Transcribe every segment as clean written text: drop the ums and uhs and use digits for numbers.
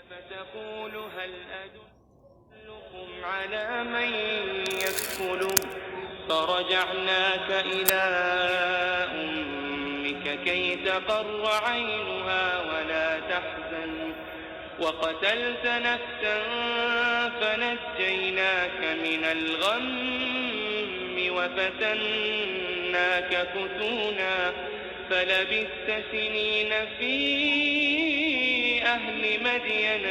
فتقول هل أدلكم على من يكفله فرجعناك إلى أمك كي تقر عينها ولا تحزن وقتلت نفسا فنجيناك من الغم وفتناك فتونا فلبثت سنين في أهل مدين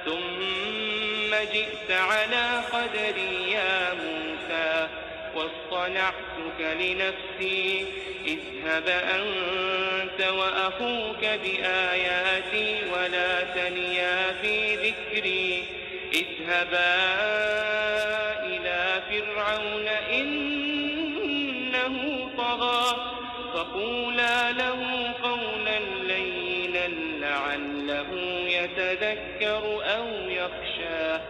ثم جئت على قدري يا موسى واصطنعتك لنفسي اذهب أنت وأخوك بآياتي ولا تنيا في ذكري اذهبا إلى فرعون إنه طغى فقولا له قولا لينا لعله يتذكر أو يخشى.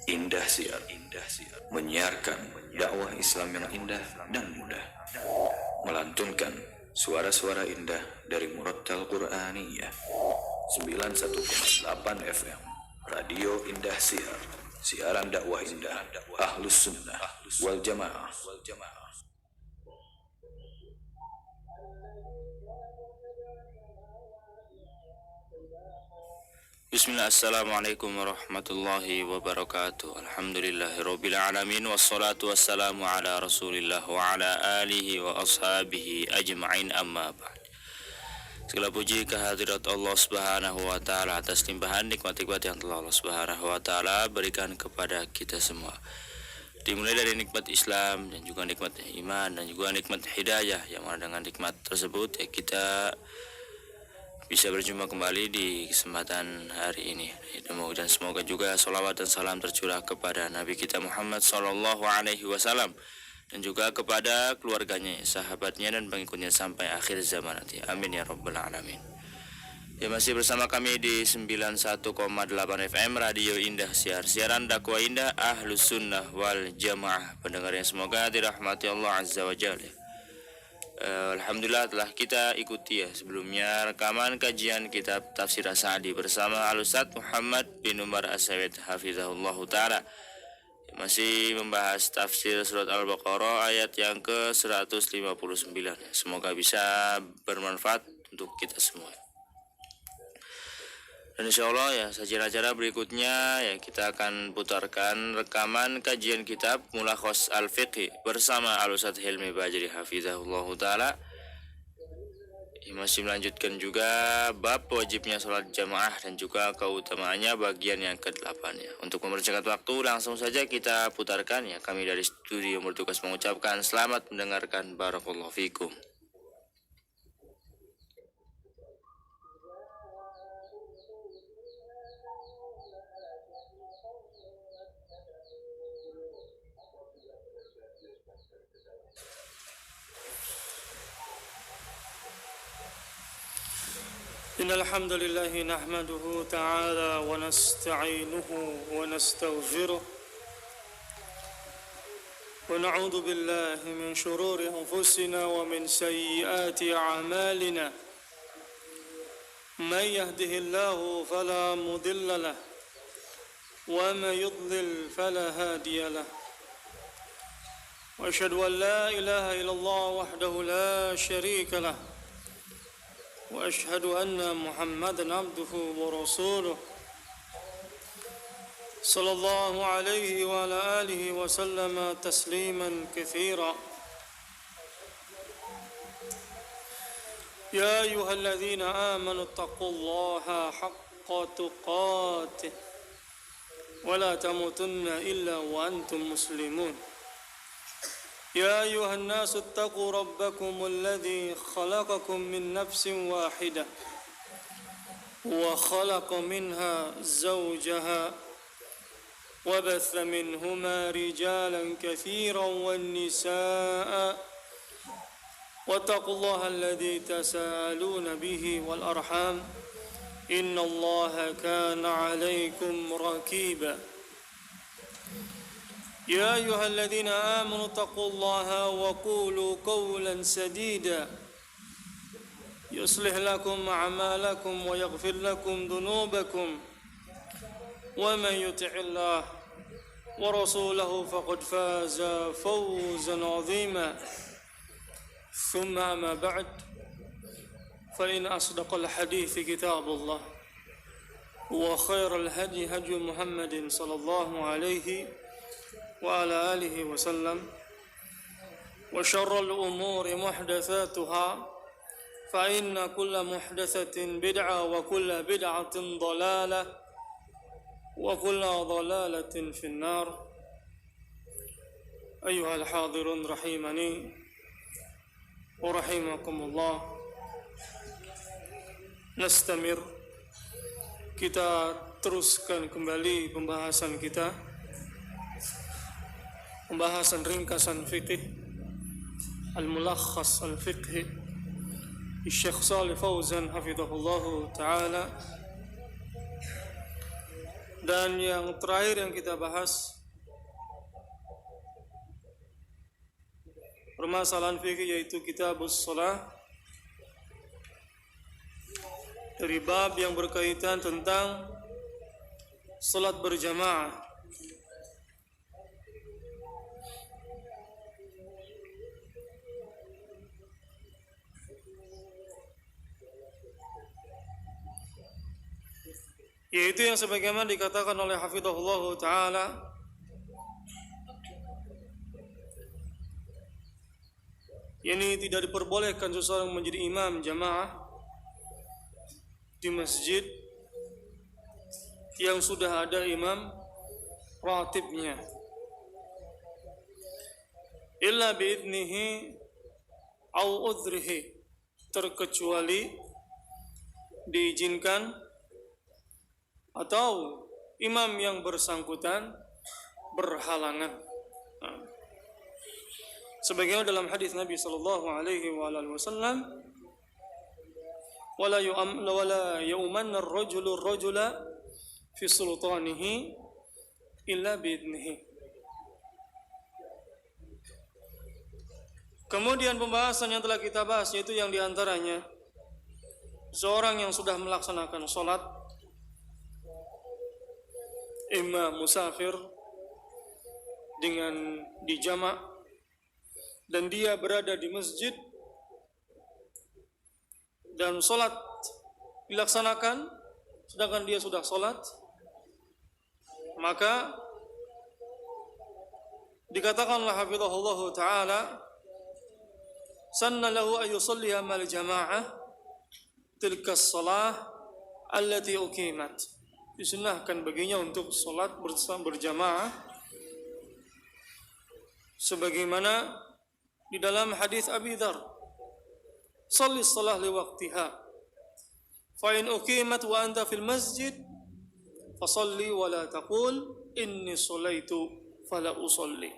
Indah Siar menyiarkan dakwah Islam yang indah dan mudah, melantunkan suara-suara indah dari Murattal Qur'aniyah 91,8 FM Radio Indah Siar, siaran dakwah indah Ahlus Sunnah wal Jamaah. Bismillah, assalamualaikum warahmatullahi wabarakatuh. Alhamdulillahirabbil alamin wassalatu wassalamu ala Rasulillah wa ala alihi wa ashabihi ajma'in, amma ba'd. Segala puji kehadirat Allah Subhanahu wa taala atas limpahan nikmat-nikmat yang telah Allah Subhanahu wa taala berikan kepada kita semua. Dimulai dari nikmat Islam dan juga nikmat iman dan juga nikmat hidayah, yang mana dengan nikmat tersebut ya kita bisa berjumpa kembali di kesempatan hari ini. Dan semoga juga salawat dan salam tercurah kepada Nabi kita Muhammad sallallahu alaihi wasallam dan juga kepada keluarganya, sahabatnya dan pengikutnya sampai akhir zaman nanti. Amin ya rabbal alamin. Ya, masih bersama kami di 91,8 FM Radio Indah Siar, siaran dakwah indah Ahlus Sunnah wal Jamaah. Pendengarnya semoga dirahmati Allah Azza wa Jalla. Alhamdulillah telah kita ikuti ya sebelumnya rekaman kajian kitab Tafsir As-Sa'di bersama Al-Ustaz Muhammad bin Umar As-Sawid hafizahullah ta'ala. Masih membahas tafsir surat Al-Baqarah ayat yang ke-159. Semoga bisa bermanfaat untuk kita semua. Dan insyaallah ya sajian acara berikutnya ya kita akan putarkan rekaman kajian kitab Mulakhos Al-Fiqh bersama Al-Ustaz Hilmi Bajri hafizahullah ta'ala. Masih melanjutkan juga bab wajibnya sholat jamaah dan juga keutamaannya bagian yang ke-8 ya. Untuk mempercepat waktu langsung saja kita putarkan ya. Kami dari studio bertugas mengucapkan selamat mendengarkan, barakallahu fikum. إن الحمد لله نحمده تعالى ونستعينه ونستغفره ونعوذ بالله من شرور أنفسنا ومن سيئات أعمالنا من يهده الله فلا مضل له ومن يضلل فلا هادي له وأشهد أن لا إله إلا الله وحده لا شريك له وأشهد أن محمدًا عبده ورسوله صلى الله عليه وعلى آله وسلم تسليمًا كثيرًا. يا أيها الذين آمنوا اتقوا الله حق تقاته ولا تموتن إلا وأنتم مسلمون. يا أيها الناس اتقوا ربكم الذي خلقكم من نفس واحدة وخلق منها زوجها وبث منهما رجالا كثيرا والنساء واتقوا الله الذي تساءلون به والأرحام إن الله كان عليكم رقيبا. يا أيها الذين آمنوا اتقوا الله وقولوا قولا سديدا يصلح لكم أعمالكم ويغفر لكم ذنوبكم ومن يطع الله ورسوله فقد فاز فوزا عظيما ثم أما بعد فإن أصدق الحديث كتاب الله وخير الهدي هدي محمد صلى الله عليه وعلى آله وسلم وشر الأمور محدثاتها فإن كل محدثة بدعة وكل بدعة ضلالة وكل ضلالة في النار. أيها الحاضرون رحمني ورحمكم الله. Nastamir, kita teruskan kembali pembahasan kita, pembahasan ringkasan fikih Al-Mulakhas Al-Fiqhi Syekh Shalih Fauzan hafizahullahu ta'ala. Dan yang terakhir yang kita bahas permasalahan fikih yaitu Kitabus Shalah, dari bab yang berkaitan tentang salat berjamaah. Yaitu yang sebagaimana dikatakan oleh hafizahullah ta'ala, ini tidak diperbolehkan seseorang menjadi imam jamaah di masjid yang sudah ada imam ratibnya, illa biidnihi au udhrihi, terkecuali diizinkan atau imam yang bersangkutan berhalangan. Sebagaimana dalam hadis Nabi sallallahu alaihi wasallam, wala yaumanna ar-rajulu ar-rajula fi sultanihi illa biidnihi. Kemudian pembahasan yang telah kita bahas yaitu yang diantaranya seorang yang sudah melaksanakan sholat, imam musafir dengan dijamak, dan dia berada di masjid dan sholat dilaksanakan sedangkan dia sudah sholat, maka dikatakan oleh hafizahullah ta'ala, sanna lahu an yusalliha mal jama'ah tilka as-salah allati uqimat. Disunahkan baginya untuk sholat berjamaah sebagaimana di dalam hadis Abi Dzar, salli shalah li waqtiha fa in uqimat wa anta fil masjid fasalli wa la taqul inni shallaitu fala usalli.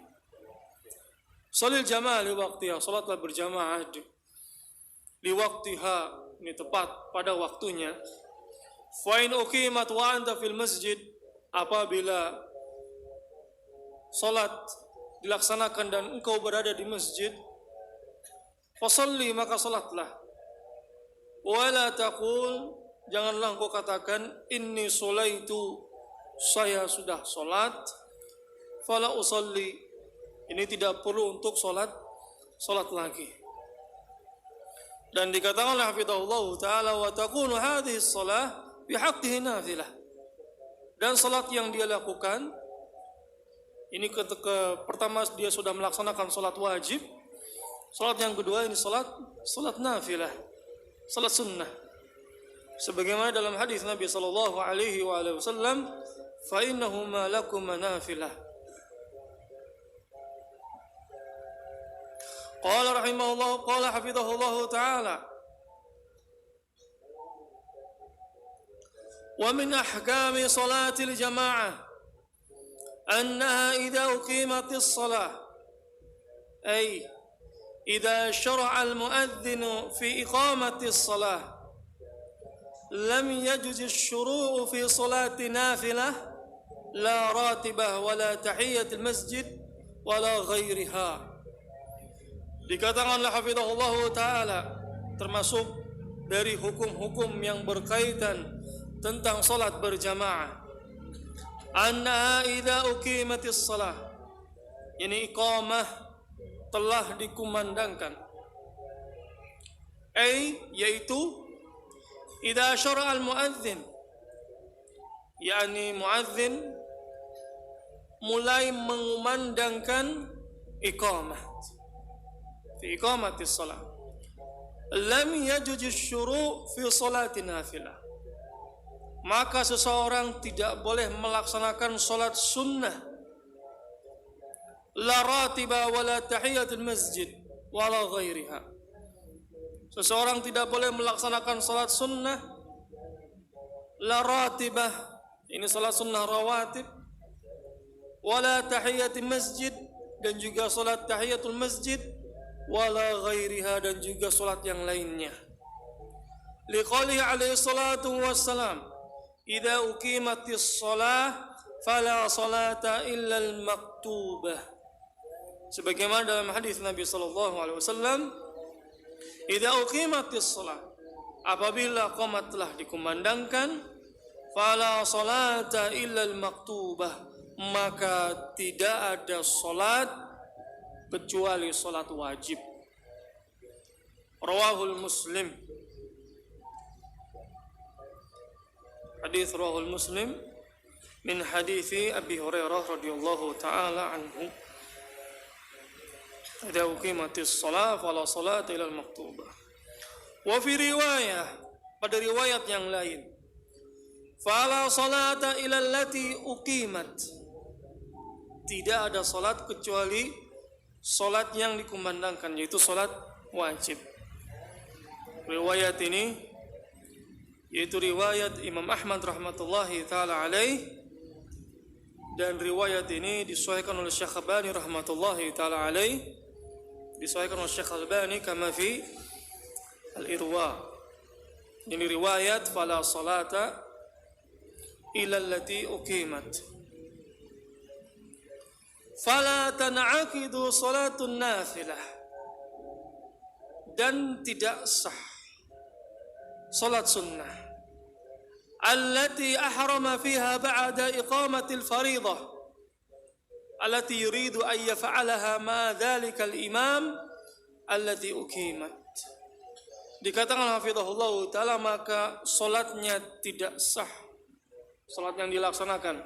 Salil jamaah li waqtiha, salatlah berjamaah li waqtiha, ini tepat pada waktunya. Fa in uqimat wa anta fil masjid, apabila salat dilaksanakan dan engkau berada di masjid, fasalli, maka salatlah. Wala taqul, janganlah engkau katakan inni sholaitu, saya sudah salat, fala usalli, ini tidak perlu untuk salat lagi. Dan dikatakan oleh hafizahullah ta'ala, wa takunu hadhihi shalah bihaqqihi nafilah, dan salat yang dia lakukan ini pertama dia sudah melaksanakan salat wajib, salat yang kedua ini salat nafilah, salat sunnah, sebagaimana dalam hadis Nabi sallallahu alaihi wasallam, fa innahuma lakum nafilah. Qala rahimahullah, qala hafizahullah ta'ala, wa min ahkami salatil jamaah أنها إذا أقيمت الصلاة، أي إذا شرع المؤذن في إقامة الصلاة لم يجز الشروع في صلاة نافلة لا راتبة ولا تحية المسجد ولا غيرها. Dikatakan oleh hafizahullah ta'ala, termasuk dari hukum-hukum yang berkaitan tentang salat berjamaah. Anna idza uqimatis shalah, ini iqamah telah dikumandangkan. Yaitu idza syara al-muadzin, yakni muadzin mulai mengumandangkan iqamah fi iqamatis shalah, lam yajuj asy-syuru' fi sholati nafilah, maka seseorang tidak boleh melaksanakan salat sunnah, la ratiba wala tahiyatul masjid wala ghairiha. Seseorang tidak boleh melaksanakan salat sunnah la ratibah, ini salat sunnah rawatib, wala tahiyatul masjid, dan juga salat tahiyatul masjid, wala ghairiha, dan juga salat yang lainnya. Liqaulihi alaihi salatu wassalam, idza uqimatis shalah fala salata illa al-maktubah. Sebagaimana dalam hadis Nabi sallallahu alaihi wasallam, idza uqimatis shalah, apabila qamat telah dikumandangkan, fala salata illa al-maktubah, maka tidak ada salat kecuali salat wajib. Rawahul Muslim. Hadis rawahul Muslim min hadithi Abi Hurairah radhiyallahu taala anhu. Idza uqimatis shalah fala salata illa al-maktubah. Wa fi riwayah, pada riwayat yang lain, fala salata illa allati uqimat, tidak ada salat kecuali salat yang dikumandangkan, yaitu salat wajib. Riwayat ini yaitu riwayat Imam Ahmad rahmatullahi taala alaih, dan riwayat ini disuaikan oleh Syekh Albani rahmatullahi taala alaih, disuaikan oleh Syekh Albani kama fi al-Irwa. Ini riwayat fala salata illa allati uqimat. Fala tan'aqidu salatun nafilah, dan tidak sah salat sunnah allati ahrama fiha ba'da iqamatil fariḍah allati yuridu an yaf'alaha ma dhalika al-imam allati uqimat. Dikatakan hafizahullah ta'ala, maka salatnya tidak sah, salat yang dilaksanakan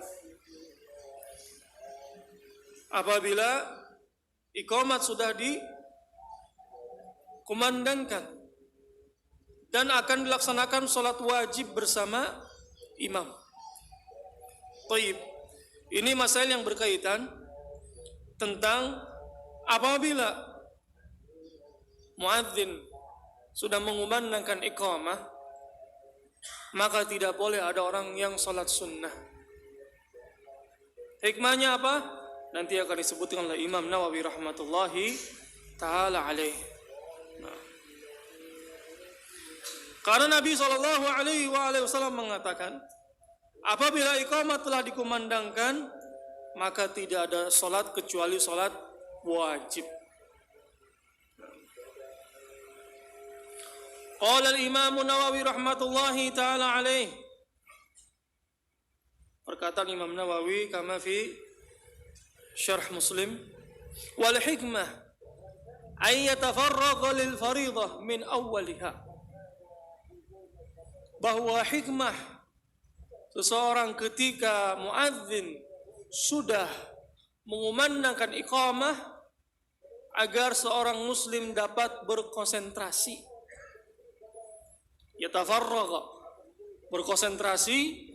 apabila iqamat sudah dikumandangkan dan akan dilaksanakan salat wajib bersama imam. Taib. Ini masalah yang berkaitan tentang apabila muadzin sudah mengumandangkan iqamah, maka tidak boleh ada orang yang salat sunnah. Hikmahnya apa? Nanti akan disebutkan oleh Imam Nawawi rahmatullahi ta'ala alaih. Karena Nabi SAW mengatakan, apabila iqamah telah dikumandangkan, maka tidak ada salat kecuali salat wajib. Qala al-Imam Nawawi rahmatullahi ta'ala alaih, perkataan Imam Nawawi kama fi Syarh Muslim, wal hikmah ay yatafarraqa lil fariḍah min awwaliha, bahwa hikmah seseorang ketika muadzin sudah mengumandangkan iqamah agar seorang muslim dapat berkonsentrasi, yatafarraqa, berkonsentrasi,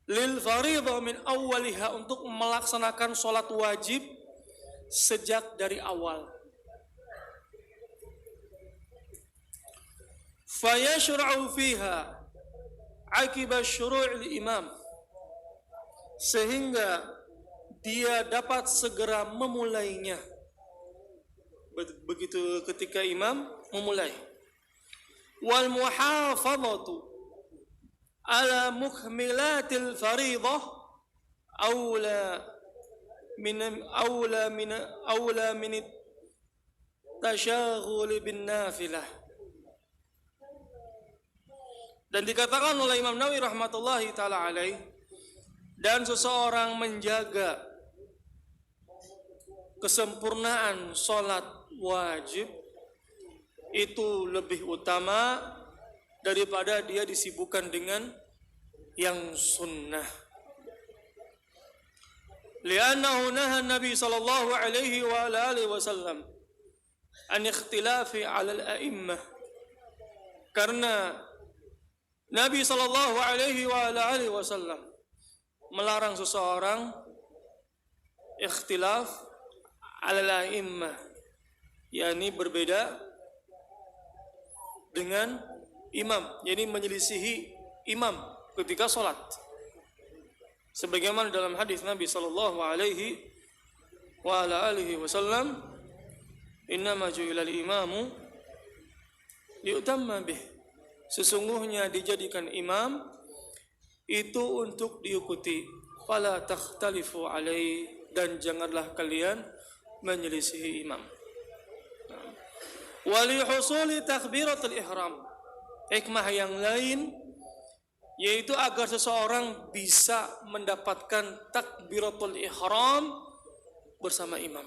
lil fariḍah min awwaliha, untuk melaksanakan salat wajib sejak dari awal. Fayashra'u fiha akiba syuru'il imam, sehingga dia dapat segera memulainya begitu ketika imam memulai. Wal muhafadhatu ala mukmilatil fariḍah awla min tashaghul bin nafilah. Dan dikatakan oleh Imam Nawawi rahmatullahi taala alaih, dan seseorang menjaga kesempurnaan sholat wajib itu lebih utama daripada dia disibukkan dengan yang sunnah. Li'annahu naha Nabi sallallahu alaihi wa alihi wasallam an ikhtilafi 'ala al-a'immah. Karena Nabi sallallahu alaihi wa alihi wasallam melarang seseorang ikhtilaf 'ala al-a'immah, yakni berbeda dengan imam, yakni menyelisihi imam ketika sholat. Sebagaimana dalam hadis Nabi sallallahu alaihi wa alihi wasallam, innama ju'ilal imamu liutamma bih. Sesungguhnya dijadikan imam itu untuk diikuti. Fala takhtalifu alaihi, dan janganlah kalian menyelisihi imam. Wali husuli takbiratul ihram, hikmah yang lain yaitu agar seseorang bisa mendapatkan takbiratul ihram bersama imam.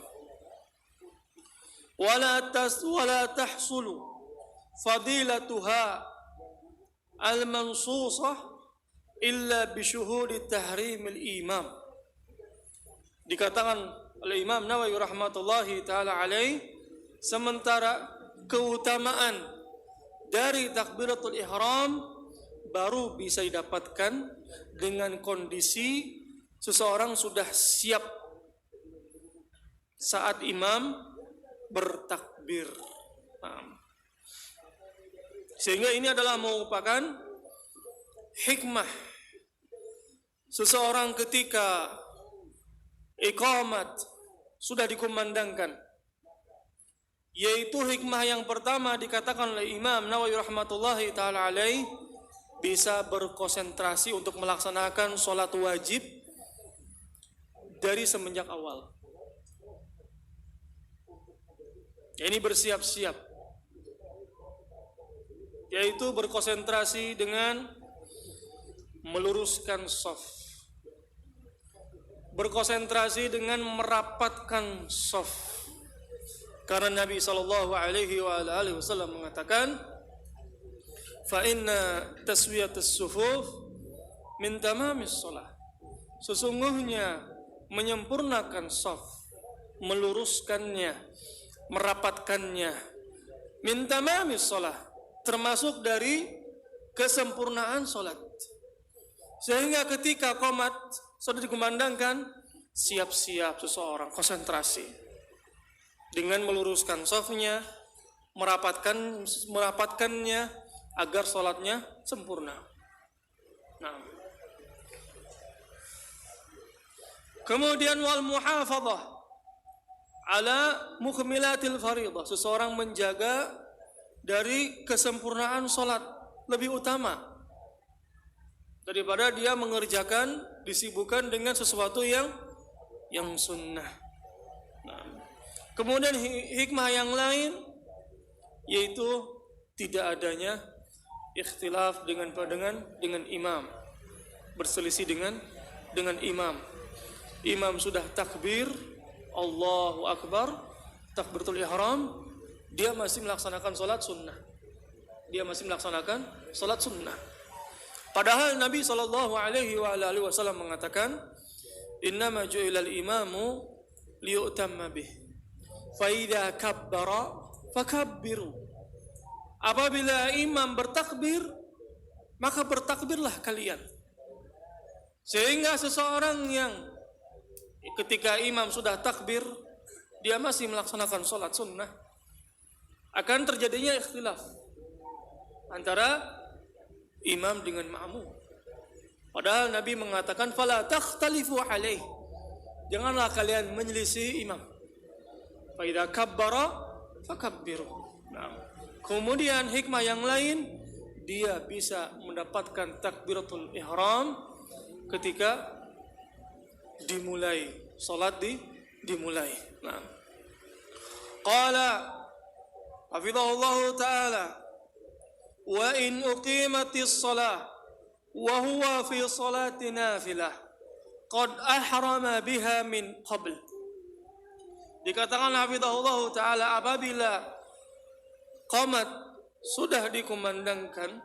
Wala tahsulu fadilatuha al-mansusah illa bisyuhudi tahrimil imam. Dikatakan oleh Imam Nawawi rahmatullahi taala alaih, sementara keutamaan dari takbiratul ihram baru bisa didapatkan dengan kondisi seseorang sudah siap saat imam bertakbir. Sehingga ini adalah merupakan hikmah seseorang ketika iqamat sudah dikumandangkan, yaitu hikmah yang pertama dikatakan oleh Imam Nawawi rahmatullahi taala alaih, bisa berkonsentrasi untuk melaksanakan sholat wajib dari semenjak awal. Ini bersiap-siap, yaitu berkonsentrasi dengan meluruskan shaf, berkonsentrasi dengan merapatkan shaf. Karena Nabi sallallahu alaihi wasallam mengatakan, fa inna taswiyatus sufuf min tamamis shalah. Sesungguhnya menyempurnakan shaf, meluruskannya, merapatkannya, min tamamis shalah, termasuk dari kesempurnaan salat. Sehingga ketika qomat sudah dikumandangkan, siap-siap seseorang konsentrasi dengan meluruskan shafnya, merapatkannya agar sholatnya sempurna. Nah. Kemudian wal muhafadzah ala mukmilatil fariḍah, seseorang menjaga dari kesempurnaan sholat lebih utama daripada dia mengerjakan, disibukkan dengan sesuatu yang sunnah. Nah. Kemudian hikmah yang lain yaitu tidak adanya ikhtilaf dengan imam, berselisih dengan imam. Imam sudah takbir, Allahu Akbar, takbiratul ihram, dia masih melaksanakan sholat sunnah. Padahal Nabi sallallahu alaihi wasallam mengatakan, innama ju'ilal imamu liyu'tamma bih, fa idza kabbara fakabbiru. Apabila imam bertakbir, maka bertakbirlah kalian. Sehingga seseorang yang ketika imam sudah takbir, dia masih melaksanakan sholat sunnah, akan terjadinya ikhtilaf antara imam dengan ma'mum. Padahal Nabi mengatakan, fala takhtalifu alaih, janganlah kalian menyelisih imam. Fa idza kabbara fakabbiru. Nah, kemudian hikmah yang lain, dia bisa mendapatkan takbiratul ihram ketika dimulai salat, dimulai. Nah, qala hafizahullahu taala wa in uqimatis shalah wa huwa fi salati nafilah qad ahrama biha min qabl. Dikatakan hafizahullah taala apabila qamat sudah dikumandangkan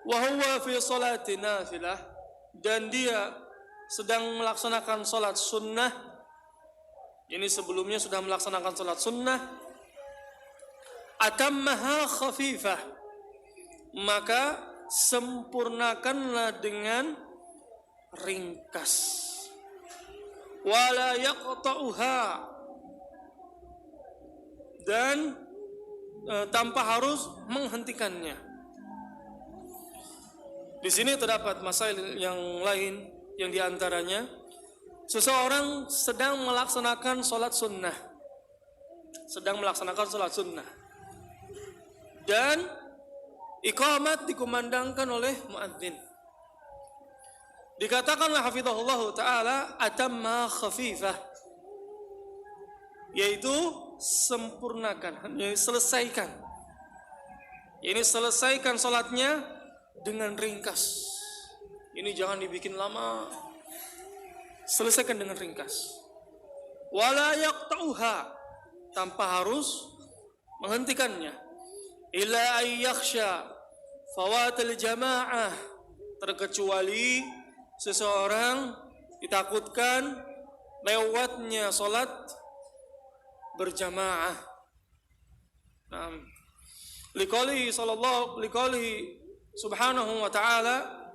wa huwa fi salati nafilah dan dia sedang melaksanakan salat sunnah, ini sebelumnya sudah melaksanakan salat sunnah, atammaha khafifah, maka sempurnakanlah dengan ringkas, wala yaqta'uha, dan tanpa harus menghentikannya. Di sini terdapat masail yang lain, yang diantaranya seseorang sedang melaksanakan sholat sunnah, dan iqamat dikumandangkan oleh muadzin. Dikatakanlah hafizahullah taala atamma khafifah, yaitu sempurnakan, selesaikan. Ini selesaikan sholatnya dengan ringkas. Ini jangan dibikin lama, selesaikan dengan ringkas. Wala yaqta'uha, tanpa harus menghentikannya. Illa ayyakhsha fawatil jamaah, terkecuali seseorang ditakutkan lewatnya salat berjamaah. Liqaulihi subhanahu wa ta'ala,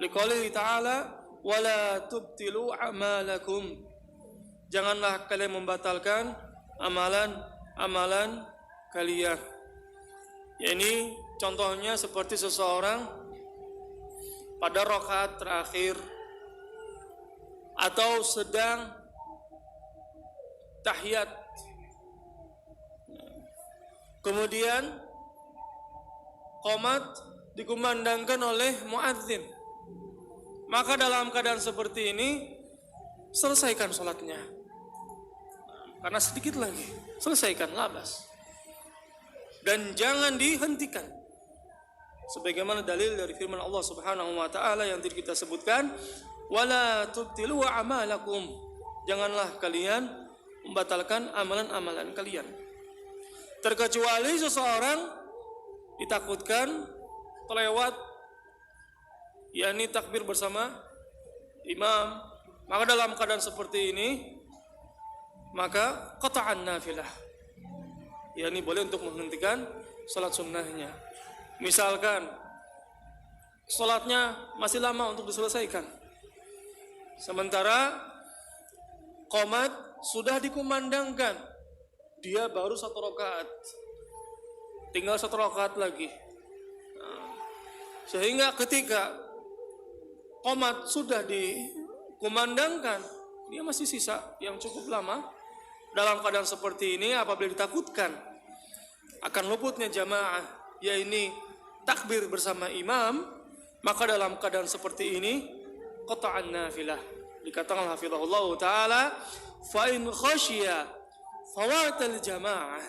liqaulihi ta'ala wala tubtilu a'malakum, janganlah kalian membatalkan amalan kalian. Ya, ini contohnya seperti seseorang pada rakaat terakhir atau sedang tahiyat, kemudian qomat dikumandangkan oleh muadzin, maka dalam keadaan seperti ini selesaikan sholatnya, karena sedikit lagi, selesaikan, labas, dan jangan dihentikan, sebagaimana dalil dari firman Allah Subhanahu wa taala yang tadi kita sebutkan, wala tubtilu a'malakum, janganlah kalian membatalkan amalan-amalan kalian. Terkecuali seseorang ditakutkan terlewat, yakni takbir bersama imam, maka dalam keadaan seperti ini maka qata'an nafilah, yakni boleh untuk menghentikan salat sunnahnya. Misalkan salatnya masih lama untuk diselesaikan, sementara qomat sudah dikumandangkan, dia baru 1 rakaat, tinggal 1 rakaat lagi. Sehingga ketika qomat sudah dikumandangkan, dia masih sisa yang cukup lama. Dalam keadaan seperti ini, apabila ditakutkan akan luputnya jamaah, yaitu takbir bersama imam, maka dalam keadaan seperti ini qata'an nafilah. Dikatakan hafizahullah taala, fa in khasyiya fawatal jamaah,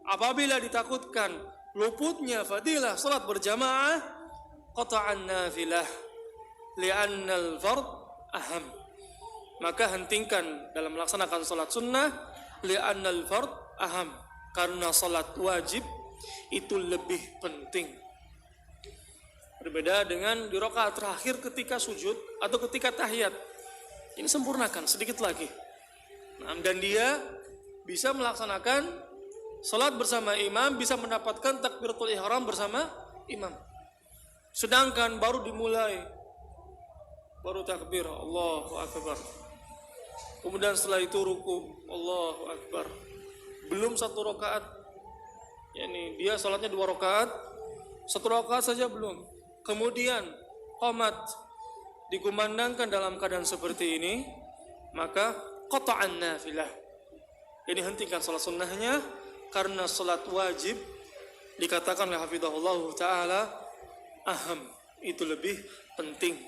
apabila ditakutkan luputnya fadilah salat berjamaah, qata'an nafilah li'anna al-fard aham, maka hentikan dalam melaksanakan salat sunnah, li'anna al-fard aham, karena salat wajib itu lebih penting. Berbeda dengan di rakaat terakhir ketika sujud atau ketika tahiyat, ini sempurnakan sedikit lagi, dan dia bisa melaksanakan salat bersama imam, bisa mendapatkan takbiratul ihram bersama imam. Sedangkan baru dimulai, baru takbir Allahu akbar, kemudian setelah itu ruku Allahu akbar, belum 1 rakaat, yakni dia salatnya 2 rakaat, 1 rakaat saja belum, kemudian qomat dikumandangkan dalam keadaan seperti ini, maka qata'an nafilah, ini hentikan salat sunnahnya, karena salat wajib dikatakan oleh hafizahullah taala aham, itu lebih penting.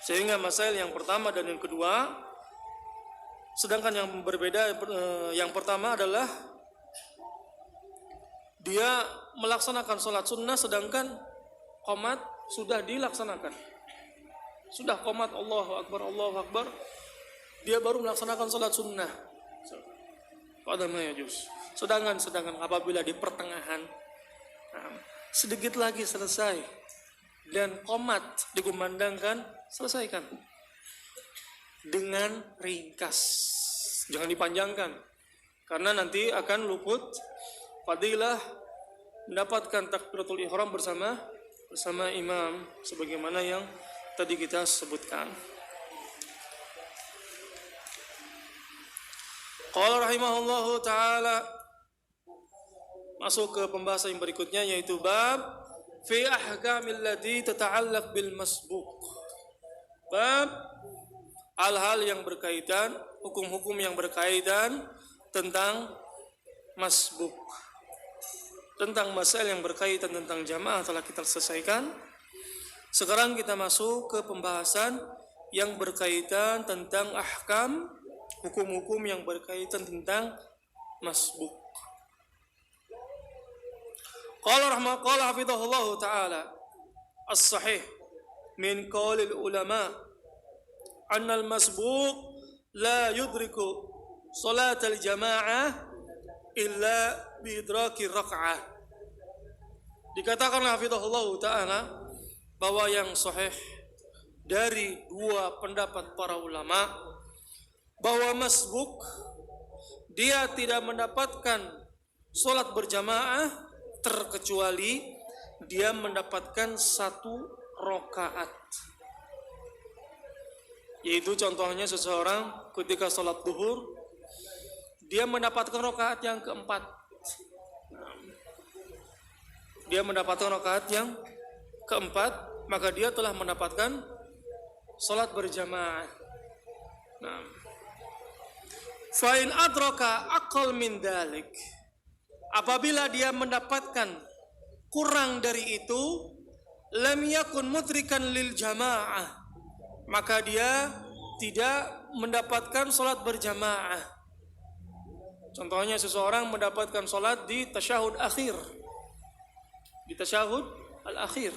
Sehingga masail yang pertama dan yang kedua, sedangkan yang berbeda, yang pertama adalah dia melaksanakan sholat sunnah sedangkan qomat sudah dilaksanakan. Sudah qomat Allahu Akbar, dia baru melaksanakan sholat sunnah. Pada mayajus. Sedangkan apabila di pertengahan, sedikit lagi selesai dan qomat dikumandangkan, selesaikan dengan ringkas, jangan dipanjangkan, karena nanti akan luput fadilah mendapatkan takbiratul ihram bersama imam sebagaimana yang tadi kita sebutkan. Qala rahimahullahu ta'ala, masuk ke pembahasan yang berikutnya, yaitu bab fi ahkamil ladzi tata'allaq bil masbuq. Bab hal-hal yang berkaitan, hukum-hukum yang berkaitan tentang masbuk. Tentang masalah yang berkaitan tentang jamaah telah kita selesaikan. Sekarang kita masuk ke pembahasan yang berkaitan tentang ahkam, hukum-hukum yang berkaitan tentang masbuk. Qala hafidhahullahu ta'ala as-sahih min qaulil ulama anna al-masbuq la yudriku salat al-jama'ah illa bi idraki rak'ah. Dikatakan hafidhahullahu ta'ala bahwa yang sahih dari dua pendapat para ulama bahwa masbuk dia tidak mendapatkan salat berjamaah terkecuali dia mendapatkan 1 rakaat. Yaitu contohnya seseorang ketika sholat duhur dia mendapatkan rakaat yang keempat. Dia mendapatkan rakaat yang keempat, maka dia telah mendapatkan sholat berjamaah. Fa in adraka aqall min dalik, apabila dia mendapatkan kurang dari itu, lam yakun mudrikan lil jamaah, maka dia tidak mendapatkan sholat berjamaah. Contohnya seseorang mendapatkan sholat di tasyahud akhir, di tasyahud al-akhir.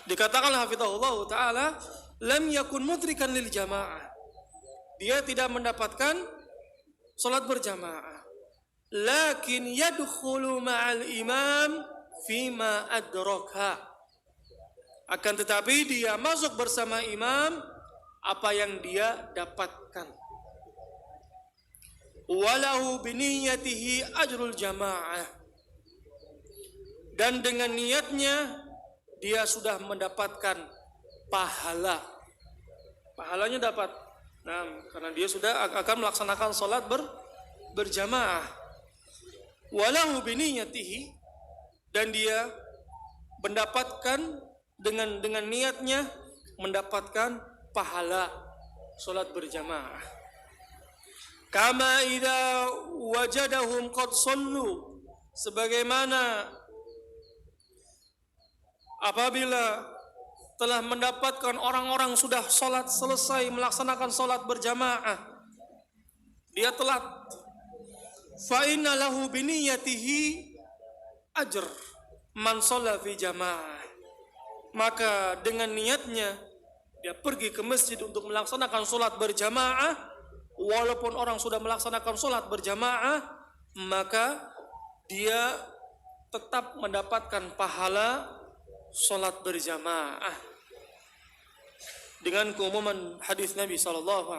Dikatakan hafizahullah ta'ala, lam yakun mudrikan lil jamaah, dia tidak mendapatkan sholat berjamaah. Lakin yadkhulu ma'al imam fima adraka, akan tetapi dia masuk bersama imam apa yang dia dapatkan. Walahu biniyatihi ajrul jamaah, dan dengan niatnya dia sudah mendapatkan pahala. Pahalanya dapat. Karena dia sudah akan melaksanakan sholat berjamaah. Walahu biniyatihi, dan dia mendapatkan dengan niatnya mendapatkan pahala salat berjamaah. Kama idza wajadahum qad sallu, sebagaimana apabila telah mendapatkan orang-orang sudah salat selesai melaksanakan salat berjamaah, dia telat. Fa inna lahu biniyatihi ajr man shalla fi jamaah, maka dengan niatnya dia pergi ke masjid untuk melaksanakan sholat berjamaah, walaupun orang sudah melaksanakan sholat berjamaah, maka dia tetap mendapatkan pahala sholat berjamaah. Dengan keumuman hadis Nabi SAW,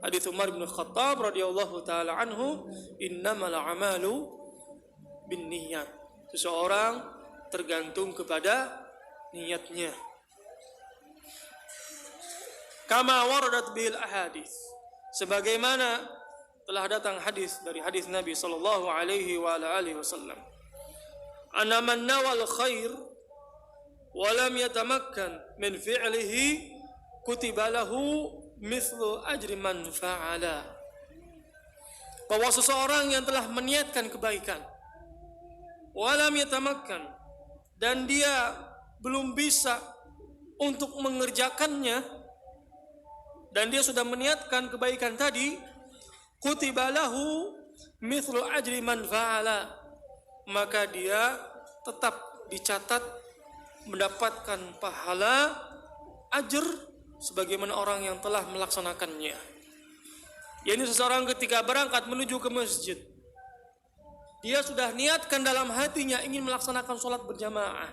hadis Umar bin Khattab radhiyallahu taala anhu, innamal a'malu binniyat, seseorang tergantung kepada niatnya. Kama waradat bil ahadits, sebagaimana telah datang hadis dari hadis Nabi sallallahu alaihi wasallam, anna man nawal khair wa lam yatamakkan min fi'lihi kutiba lahu mithlu ajri man fa'ala, bahwa seseorang yang telah meniatkan kebaikan walam yatamakkan, dan dia belum bisa untuk mengerjakannya, dan dia sudah meniatkan kebaikan tadi, kutiba lahu, mithlu ajri man fa'ala, maka dia tetap dicatat mendapatkan pahala ajr sebagaimana orang yang telah melaksanakannya. Yaitu seseorang ketika berangkat menuju ke masjid, dia sudah niatkan dalam hatinya ingin melaksanakan sholat berjamaah,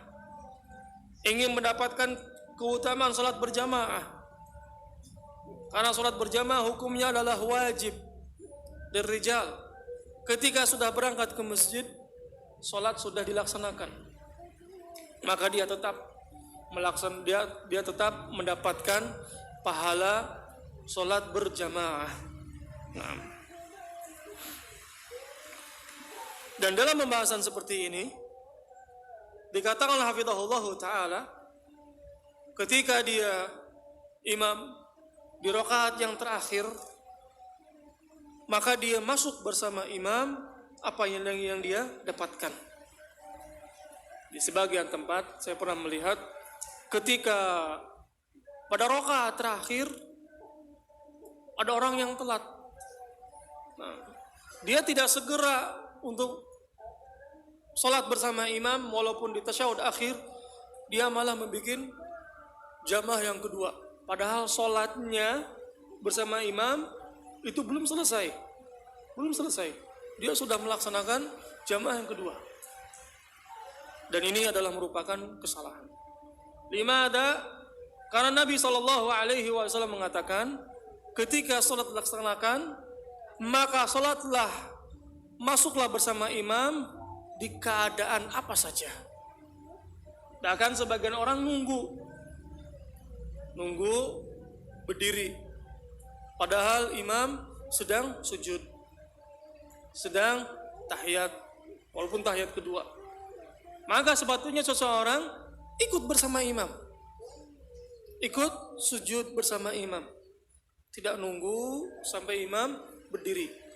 ingin mendapatkan keutamaan sholat berjamaah. Karena sholat berjamaah hukumnya adalah wajib dari rijal. Ketika sudah berangkat ke masjid, sholat sudah dilaksanakan, maka dia tetap dia tetap mendapatkan pahala sholat berjamaah. Nah. Dan dalam pembahasan seperti ini dikatakan hafizahullah ta'ala, ketika dia imam di rakaat yang terakhir, maka dia masuk bersama imam apa yang dia dapatkan. Di sebagian tempat saya pernah melihat ketika pada rakaat terakhir ada orang yang telat. Nah, dia tidak segera untuk sholat bersama imam, walaupun di tasyahud akhir dia malah membuat jamaah yang kedua, padahal sholatnya bersama imam itu belum selesai. Dia sudah melaksanakan jamaah yang kedua, dan ini adalah merupakan kesalahan. Limada? Karena Nabi SAW mengatakan, ketika sholat dilaksanakan, maka sholatlah, masuklah bersama imam di keadaan apa saja. Bahkan sebagian orang nunggu berdiri, padahal imam sedang sujud, sedang tahiyat, walaupun tahiyat kedua. Maka sepatutnya seseorang ikut bersama imam, ikut sujud bersama imam, tidak nunggu sampai imam berdiri.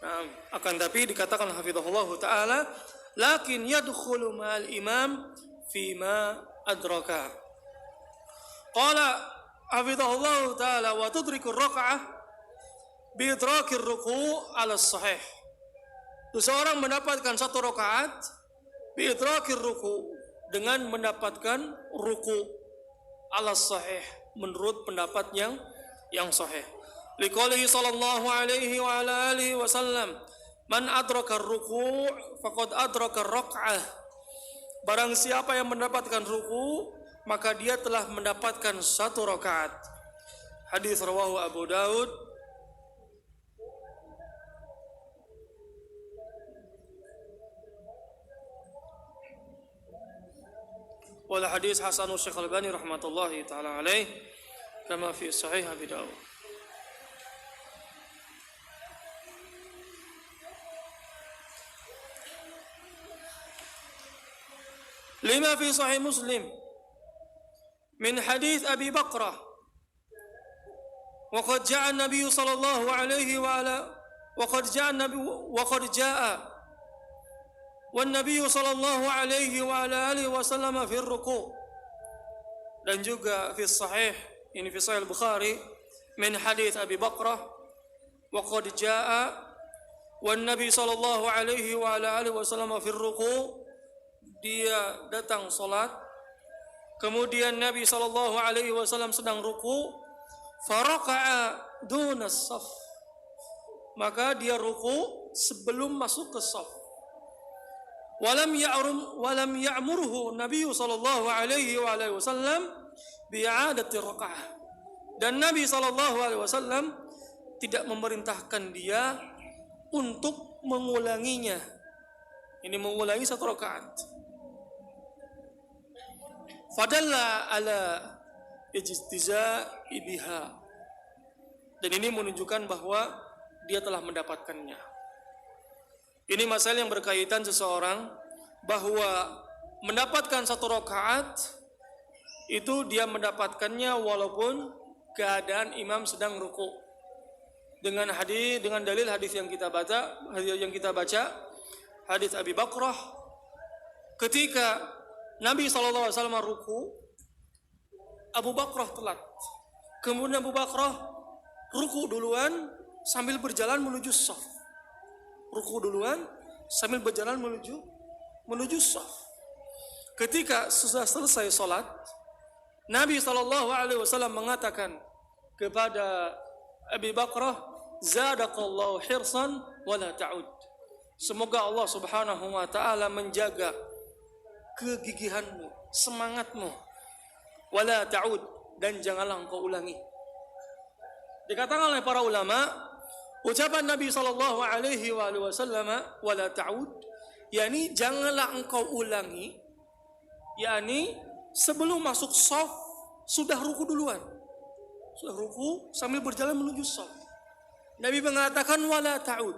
Nah, akan tapi dikatakan hafizahullah ta'ala, lakin yadkhulu ma'al imam fima adraka. Qala hafizahullah ta'ala wa tudriku raka'ah bi idrakir ruku' ala sahih. Seseorang mendapatkan satu rakaat bi idrakir ruku', dengan mendapatkan ruku' ala sahih, menurut pendapat yang sahih. Liqaulihi sallallahu alaihi wa ala alihi wasallam, man adraka ruku' faqad adraka raka'ah. Barang siapa yang mendapatkan ruku', maka dia telah mendapatkan satu rakaat. Hadis rawahu Abu Daud. Wal hadis hasanul Syekh Al-Albani rahmatullahi taala alaih, kama fi sahih Abi Daud. Lima fi sahih Muslim min hadis Abi Bakrah, wa qad jaa an-nabiy sallallahu alaihi wa ala wa qad jaa an-nabiy wa qad jaa wan nabiy sallallahu alaihi wa ala alihi wasallam fi ar-ruku'. Dan juga fi sahih, ini fi sahih Al-Bukhari, min hadis Abi Bakrah, wa qad jaa wan nabiy sallallahu alaihi wa ala alihi wasallam fi ar-ruku'. Dia datang salat, kemudian Nabi SAW sedang ruku, faraka'a dunas saf, maka dia ruku sebelum masuk ke saf. Walam ya'murhu Nabi SAW bi'adati raka'ah, dan Nabi SAW tidak memerintahkan dia untuk mengulanginya. Ini mengulangi satu rakaat. Fadalla ala ijtiza'i biha, dan ini menunjukkan bahwa dia telah mendapatkannya. Ini masalah yang berkaitan seseorang bahwa mendapatkan satu rakaat itu dia mendapatkannya walaupun keadaan imam sedang ruku. Dengan dalil hadis yang kita baca, hadis Abi Bakrah, ketika Nabi SAW ruku, Abu Bakrah telat. Kemudian Abu Bakrah ruku duluan sambil berjalan menuju shaf. ruku duluan sambil berjalan menuju shaf. Ketika sudah selesai salat, Nabi SAW mengatakan kepada Abi Bakrah, "Zadaqallahu hirsan wa la ta'ud." Semoga Allah Subhanahu wa taala menjaga kegigihanmu, semangatmu. Wala ta'ud, dan janganlah engkau ulangi. Dikatakan oleh para ulama, ucapan Nabi SAW wala ta'ud, yakni janganlah engkau ulangi, yakni sebelum masuk shaf sudah ruku duluan. Sudah ruku sambil berjalan menuju shaf. Nabi mengatakan wala ta'ud.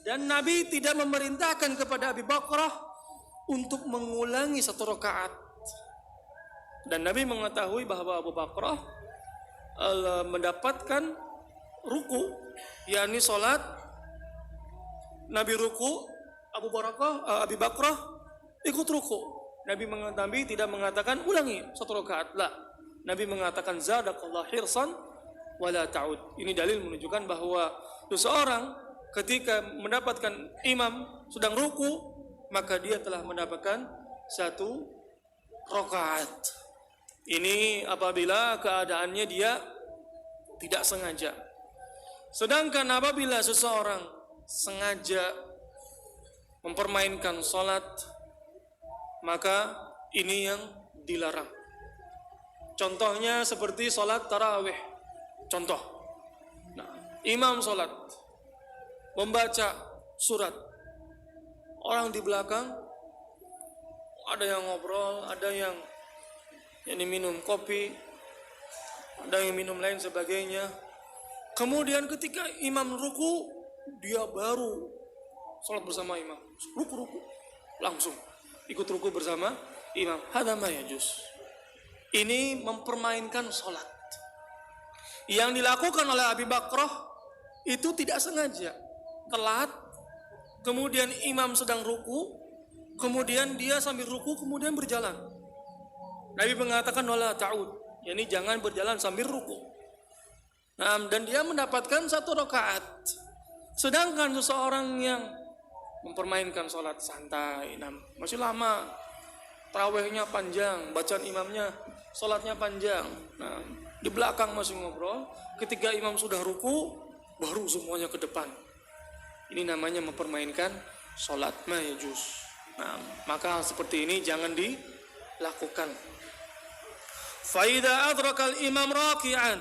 Dan Nabi tidak memerintahkan kepada Abi Bakrah untuk mengulangi 1 rakaat. Dan Nabi mengetahui bahwa Abu Bakrah mendapatkan ruku, yakni salat Nabi ruku, Abi Bakrah ikut ruku. Nabi tidak mengatakan ulangi 1 rakaat. La. Nabi mengatakan zadaqallahu hirsan wala ta'ud. Ini dalil menunjukkan bahwa seseorang ketika mendapatkan imam sedang ruku, maka dia telah mendapatkan 1 rakaat. Ini apabila keadaannya dia tidak sengaja. Sedangkan apabila seseorang sengaja mempermainkan salat, maka ini yang dilarang. Contohnya seperti salat tarawih. Contoh. Imam salat membaca surat. Orang di belakang ada yang ngobrol, ada yang minum kopi, ada yang minum lain sebagainya. Kemudian ketika imam ruku, dia baru salat bersama imam. Ruku langsung ikut ruku bersama imam. Hadza ma yajuz. Ini mempermainkan salat. Yang dilakukan oleh Abi Bakrah itu tidak sengaja. Telat, kemudian imam sedang ruku, kemudian dia sambil ruku kemudian berjalan. Nabi mengatakan wala ta'ud, yakni jangan berjalan sambil ruku. Dan dia mendapatkan 1 rakaat. Sedangkan seseorang yang mempermainkan salat santai, masih lama, tarawihnya panjang, bacaan imamnya, salatnya panjang. Di belakang masih ngobrol, ketika imam sudah ruku, baru semuanya ke depan. Ini namanya mempermainkan salat ma yajuz. Maka seperti ini jangan dilakukan. Fa idza adraka al-imam raki'an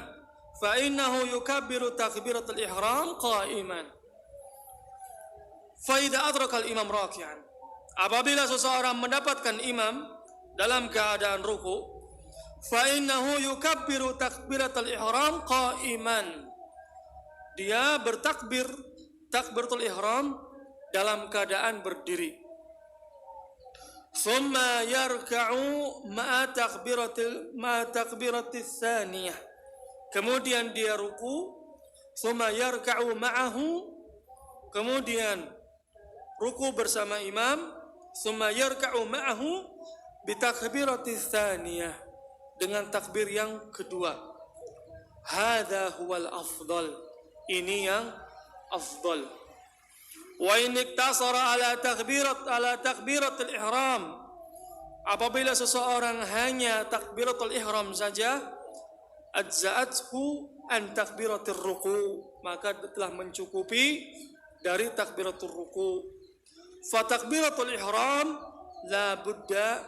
fa innahu yukabbiru takbiratul ihram qa'iman. Fa idza adraka al-imam raki'an, apabila seseorang mendapatkan imam dalam keadaan ruku, fa innahu yukabbiru takbiratul ihram qa'iman. Dia bertakbir takbiratul ihram dalam keadaan berdiri. Thumma yarka'u ma'a takbiratil tsaniyah. Kemudian dia ruku, thumma yarka'u ma'ahu, kemudian ruku bersama imam, thumma yarka'u ma'ahu bi takbiratil tsaniyah, dengan takbir yang kedua. Hadza huwal afdal. Ini yang afdal. Wa in iktasara ala takbiratul ihram, apabila seseorang hanya takbiratul ihram saja, ajza'athu an takbiratul ruku, maka telah mencukupi dari takbiratul ruku. Fa takbiratul ihram la budda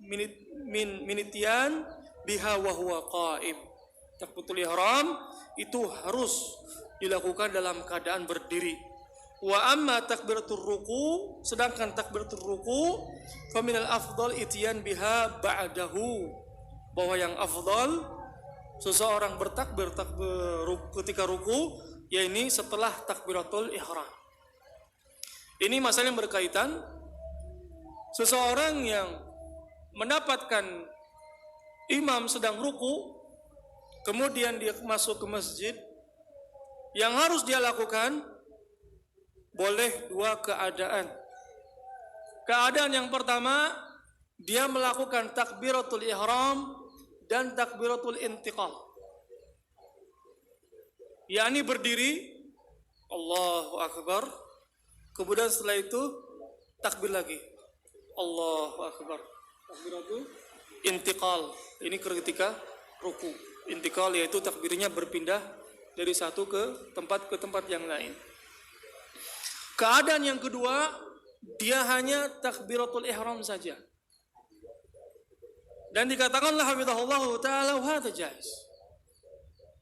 min ityan biha wa huwa qa'im. Takbiratul ihram itu harus dilakukan dalam keadaan berdiri. Wa amma takbiratul ruku, sedangkan takbiratul ruku fa minal afdal ityan biha ba'dahu, bahwa yang afdal seseorang bertakbir ketika ruku, yaitu setelah takbiratul ihram. Ini masalah yang berkaitan seseorang yang mendapatkan imam sedang ruku, kemudian dia masuk ke masjid. Yang harus dia lakukan boleh 2 keadaan. Keadaan yang pertama, dia melakukan takbiratul ihram dan takbiratul intiqal. yakni berdiri, Allahu Akbar, Kemudian setelah itu takbir lagi. Allahu Akbar. Takbiratul intiqal. Ini ketika ruku. Intiqal yaitu takbirnya berpindah dari satu ke tempat yang lain. Keadaan yang kedua, dia hanya takbiratul ihram saja. Dan dikatakanlah hafizahullah ta'ala hadza jaiz.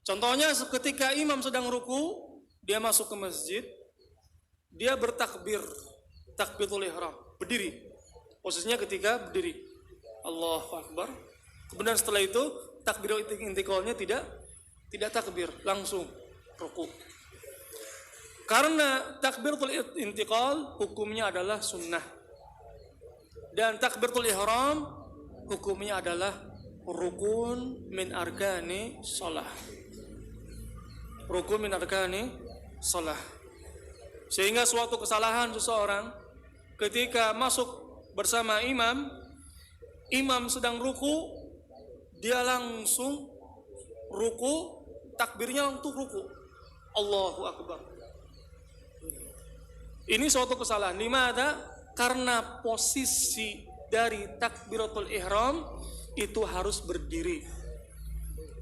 Contohnya ketika imam sedang ruku, dia masuk ke masjid, dia bertakbir, takbiratul ihram, berdiri. Posisinya ketika berdiri. Allahu Akbar. Kemudian setelah itu takbiratul intiqalnya tidak takbir, langsung ruku. Karena takbiratul intiqal hukumnya adalah sunnah. Dan takbiratul ihram hukumnya adalah rukun min arkani shalah. Rukun min arkani shalah. Sehingga suatu kesalahan seseorang ketika masuk bersama imam, imam sedang ruku, dia langsung ruku, takbirnya untuk ruku. Allahu Akbar. Ini suatu kesalahan. Dimana? Karena posisi dari takbiratul ihram itu harus berdiri.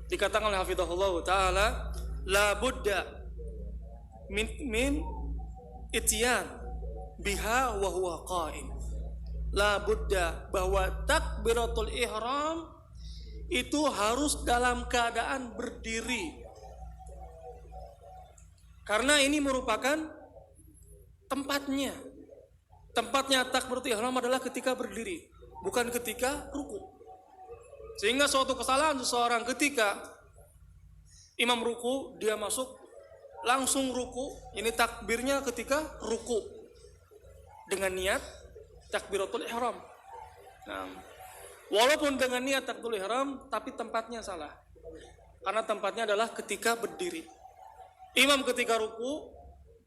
Dikatakan oleh hafizahullah ta'ala, la budda min ityan biha wa huwa qa'im. La budda, bahwa takbiratul ihram itu harus dalam keadaan berdiri. Karena ini merupakan tempatnya takbiratul ihram adalah ketika berdiri, bukan ketika ruku. Sehingga suatu kesalahan seseorang ketika imam ruku, dia masuk langsung ruku, ini takbirnya ketika ruku dengan niat takbiratul ihram. Nah, walaupun dengan niat takbiratul ihram, tapi tempatnya salah. Karena tempatnya adalah ketika berdiri. Imam ketika ruku,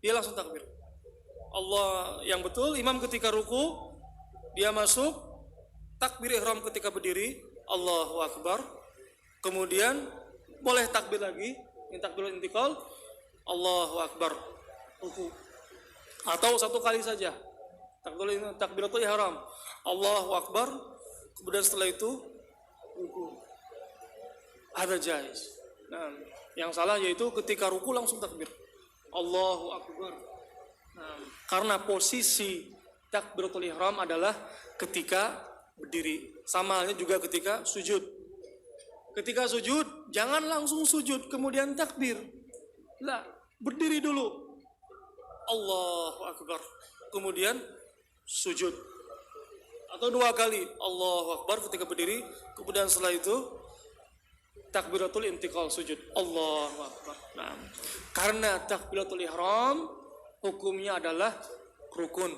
dia langsung takbir. Allah yang betul, imam ketika ruku, dia masuk takbir ihram ketika berdiri, Allahu Akbar. Kemudian boleh takbir lagi, ini takbir intiqal, Allahu Akbar, ruku. Atau satu kali saja, takbiratul ihram, Allahu Akbar. Kemudian setelah itu ruku. Ada jaiz. Nah, yang salah yaitu ketika ruku langsung takbir, Allahu Akbar. Nah, karena posisi takbiratul ihram adalah ketika berdiri. Sama halnya juga ketika sujud. Ketika sujud, jangan langsung sujud kemudian takbir. Lah, berdiri dulu. Allahu Akbar. Kemudian sujud. Atau dua kali Allahu Akbar ketika berdiri, kemudian setelah itu takbiratul intiqal sujud. Allahu Akbar. Nah, karena takbiratul ihram hukumnya adalah rukun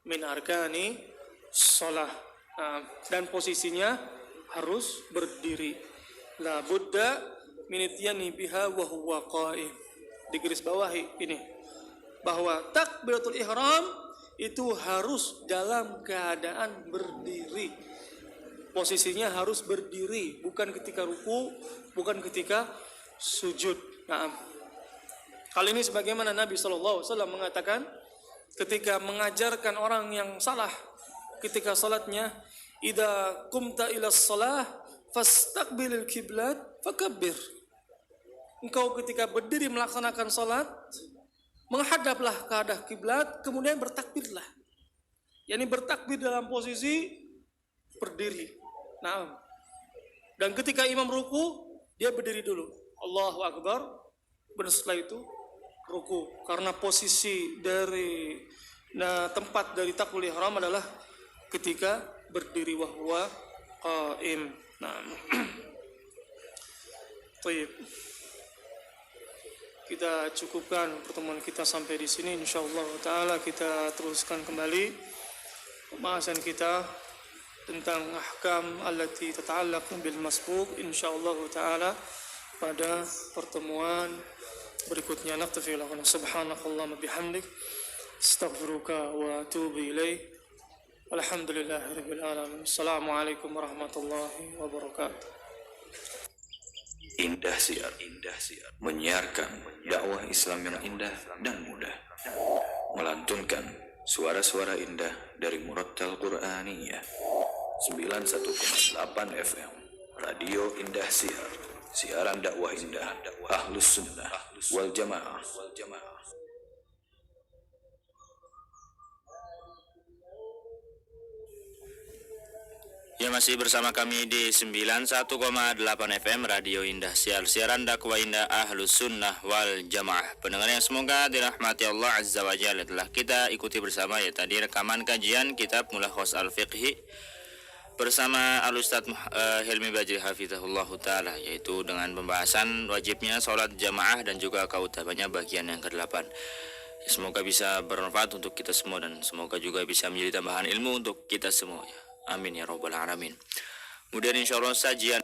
min arkani shalah. Nah, dan posisinya harus berdiri. La budda min ityani biha wa huwa qa'im. Di garis bawahi ini bahwa takbiratul ihram itu harus dalam keadaan berdiri. Posisinya harus berdiri, bukan ketika ruku, bukan ketika sujud. Nah, hal ini sebagaimana Nabi SAW mengatakan ketika mengajarkan orang yang salah ketika salatnya, idza qumta ila shalah fastaqbilil kiblat fakabbir. Engkau ketika berdiri melaksanakan salat, menghadaplah ke arah kiblat, kemudian bertakbirlah. Yani bertakbir dalam posisi berdiri. Nah, dan ketika imam ruku, dia berdiri dulu, Allahu Akbar. Dan setelah itu ruku. Karena posisi dari tempat dari takbiratul ihram adalah ketika berdiri, wahwa qaim. Nah, baik. Kita cukupkan pertemuan kita sampai di sini. Insyaallah taala kita teruskan kembali pembahasan kita tentang ahkam allati tata'allaq bil masbuq insyaallah taala pada pertemuan berikutnya. Naktafi lahuna subhanakallahumma bihamdik astaghfiruka wa atubu ilaik. Alhamdulillahirabbil alamin. Assalamualaikum warahmatullahi wabarakatuh. Indah Siar menyiarkan dakwah Islam yang indah dan mudah, melantunkan suara-suara indah dari Murattal Qur'aniyah. 91,8 FM Radio Indah Siar, siaran dakwah indah Ahlus Sunnah wal Jamaah. Ya, masih bersama kami di 91,8 FM Radio Indah Siar, siaran dakwah indah Ahlus Sunnah wal Jamaah. Pendengar yang semoga dirahmati Allah Azza wa Jalla, telah kita ikuti bersama ya tadi rekaman kajian kitab Mulakhas Al-Fiqhi bersama Al-Ustadz Hilmi Bajri Hafizahullah Ta'ala, yaitu dengan pembahasan wajibnya sholat jamaah dan juga keutamanya bagian yang ke-8. Ya, semoga bisa bermanfaat untuk kita semua dan semoga juga bisa menjadi tambahan ilmu untuk kita semua. Amin ya rabbal alamin. Kemudian insyaallah sajian